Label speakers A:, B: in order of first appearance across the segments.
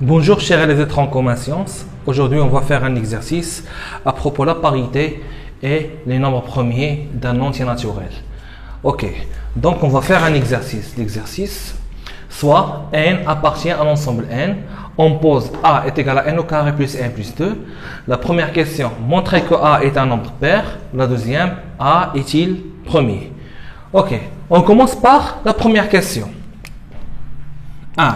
A: Bonjour chers élèves en commun sciences. Aujourd'hui on va faire un exercice à propos de la parité et les nombres premiers d'un entier naturel. Ok, donc on va faire un exercice. L'exercice, soit n appartient à l'ensemble n, on pose a est égal à n au carré plus n plus 2. La première question, montrer que a est un nombre pair. La deuxième, a est-il premier? Ok, on commence par la première question. 1.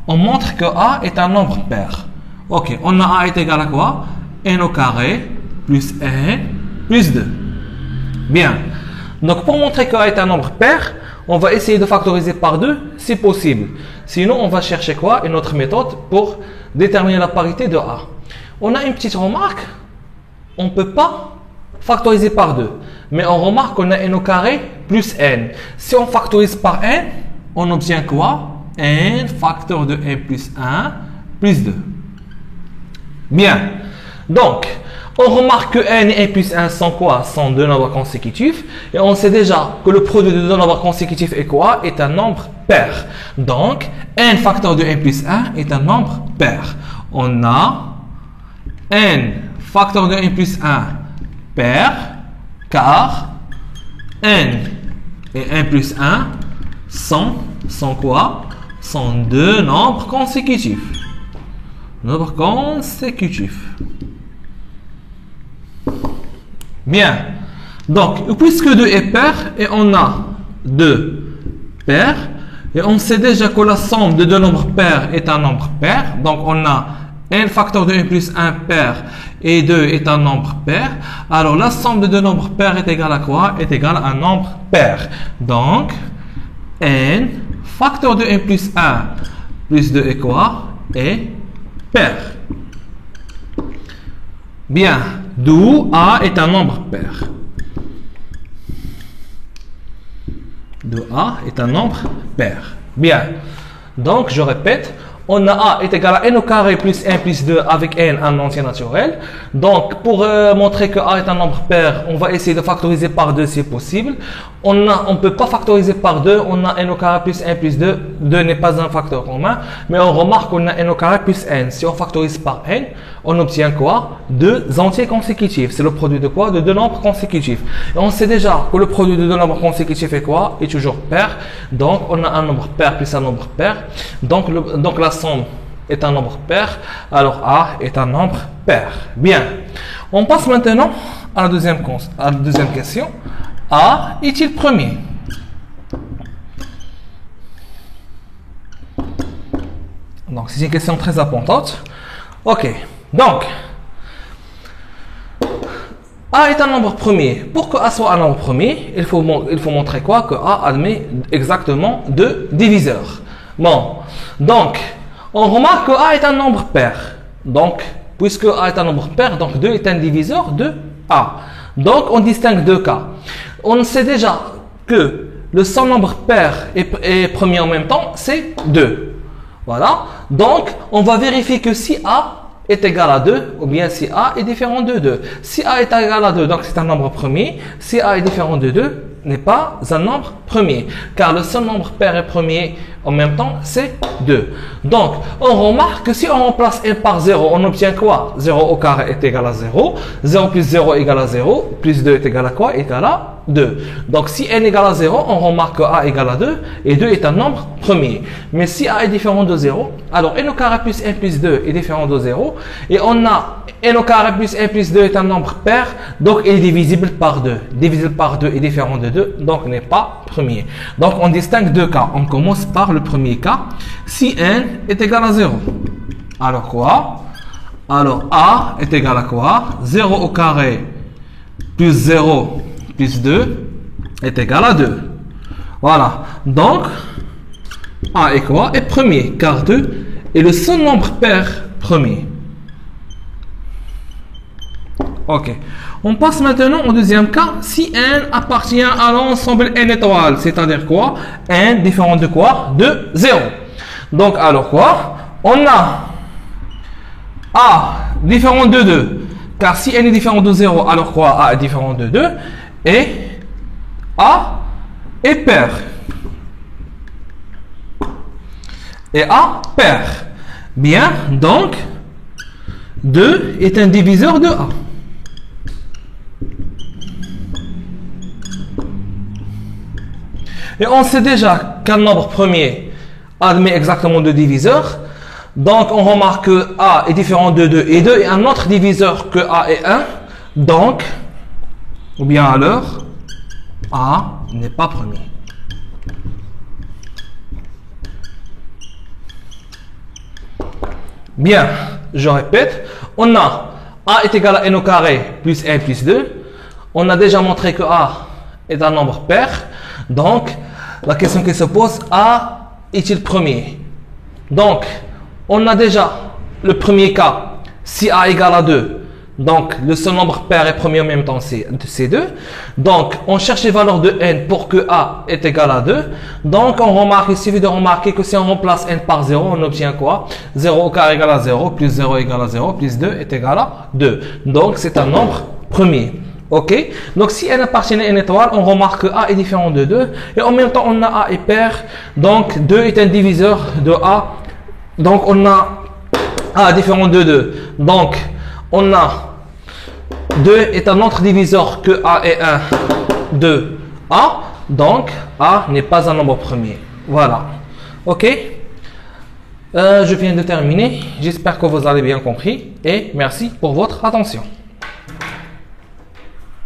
A: On montre que a est un nombre pair. Ok, on a a est égal à quoi? N au carré plus n plus 2. Bien. Donc pour montrer que a est un nombre pair, on va essayer de factoriser par 2 si possible. Sinon, on va chercher quoi? Une autre méthode pour déterminer la parité de a. On a une petite remarque. On ne peut pas factoriser par 2. Mais on remarque qu'on a n au carré plus n. Si on factorise par n, on obtient quoi? N facteur de n plus 1 plus 2. Bien. Donc, on remarque que n et n plus 1 sont quoi? Sont deux nombres consécutifs. Et on sait déjà que le produit de deux nombres consécutifs est quoi? Est un nombre pair. Donc, n facteur de n plus 1 est un nombre pair. On a n facteur de n plus 1 pair, car n et n plus 1 sont quoi? Sont deux nombres consécutifs. Nombres consécutifs. Bien. Donc, puisque 2 est pair, et on a 2 pairs, et on sait déjà que la somme de deux nombres pairs est un nombre pair. Donc, on a n facteur de n plus 1 pair et 2 est un nombre pair. Alors, la somme de deux nombres pairs est égale à quoi? Est égale à un nombre pair. Donc, n facteur de n plus 1 plus 2 est quoi? Est pair. Bien. D'où a est un nombre pair. D'où a est un nombre pair. Bien. Donc, je répète. On a a est égal à n au carré plus 1 plus 2 avec n un entier naturel. Donc, pour montrer que a est un nombre pair, on va essayer de factoriser par 2 si possible. On ne peut pas factoriser par 2. On a n au carré plus 1 plus 2. 2 n'est pas un facteur commun. Mais on remarque qu'on a n au carré plus n. Si on factorise par n, on obtient quoi? Deux entiers consécutifs. C'est le produit de quoi? De deux nombres consécutifs. Et on sait déjà que le produit de deux nombres consécutifs est quoi? Est toujours pair. Donc, on a un nombre pair plus un nombre pair. Donc la somme est un nombre pair. Alors, a est un nombre pair. Bien. On passe maintenant à la deuxième question. A est-il premier? Donc, c'est une question très importante. Ok. Donc, a est un nombre premier. Pour que a soit un nombre premier, il faut montrer quoi? Que a admet exactement deux diviseurs. Bon. Donc, on remarque que a est un nombre pair. Donc, puisque a est un nombre pair, donc 2 est un diviseur de a. Donc, on distingue deux cas. On sait déjà que le seul nombre pair et premier en même temps, c'est 2. Voilà. Donc, on va vérifier que si a est égal à 2, ou bien si a est différent de 2. Si a est égal à 2, donc c'est un nombre premier. Si a est différent de 2, n'est pas un nombre premier. Car le seul nombre pair et premier en même temps, c'est 2. Donc, on remarque que si on remplace n par 0, on obtient quoi? 0 au carré est égal à 0. 0 plus 0 égale à 0. Plus 2 est égal à quoi? Égal à 2. Donc, si n égale à 0, on remarque que a égale à 2 et 2 est un nombre premier. Mais si a est différent de 0, alors n au carré plus n plus 2 est différent de 0 et on a n au carré plus n plus 2 est un nombre pair, donc il est divisible par 2. Divisible par 2 est différent de 2, donc n'est pas premier. Donc, on distingue deux cas. On commence par le premier cas. Si n est égal à 0, alors quoi? Alors, a est égal à quoi? 0 au carré plus 0 plus 2 est égal à 2. Voilà. Donc, a est quoi? Est premier, car 2 est le seul nombre pair premier. Ok. On passe maintenant au deuxième cas. Si n appartient à l'ensemble n étoile, c'est-à-dire quoi? N différent de quoi? De 0. Donc, alors quoi? On a a différent de 2. Car si n est différent de 0, alors quoi? A est différent de 2. Et a est pair. Et A pair. Bien, donc 2 est un diviseur de A. Et on sait déjà qu'un nombre premier admet exactement 2 diviseurs. Donc on remarque que A est différent de 2 et 2 est un autre diviseur que A est 1. Donc, ou bien alors, A n'est pas premier. Bien, je répète, on a A est égal à n au carré plus 1 plus 2. On a déjà montré que A est un nombre pair. Donc, la question qui se pose, A est-il premier? Donc, on a déjà le premier cas, si A égale à 2. Donc, le seul nombre pair est premier en même temps, c'est 2. Donc, on cherche les valeurs de n pour que A est égal à 2. Donc, on remarque, il suffit de remarquer que si on remplace n par 0, on obtient quoi? 0 au carré égale à 0, plus 0 égale à 0, plus 2 est égal à 2. Donc, c'est un nombre premier. Ok? Donc, si n appartient à n étoile, on remarque que A est différent de 2. Et en même temps, on a A est pair. Donc, 2 est un diviseur de A. Donc, on a A différent de 2. Donc, on a 2 est un autre diviseur que A est 1 de A. Donc, A n'est pas un nombre premier. Voilà. Ok? Je viens de terminer. J'espère que vous avez bien compris. Et merci pour votre attention.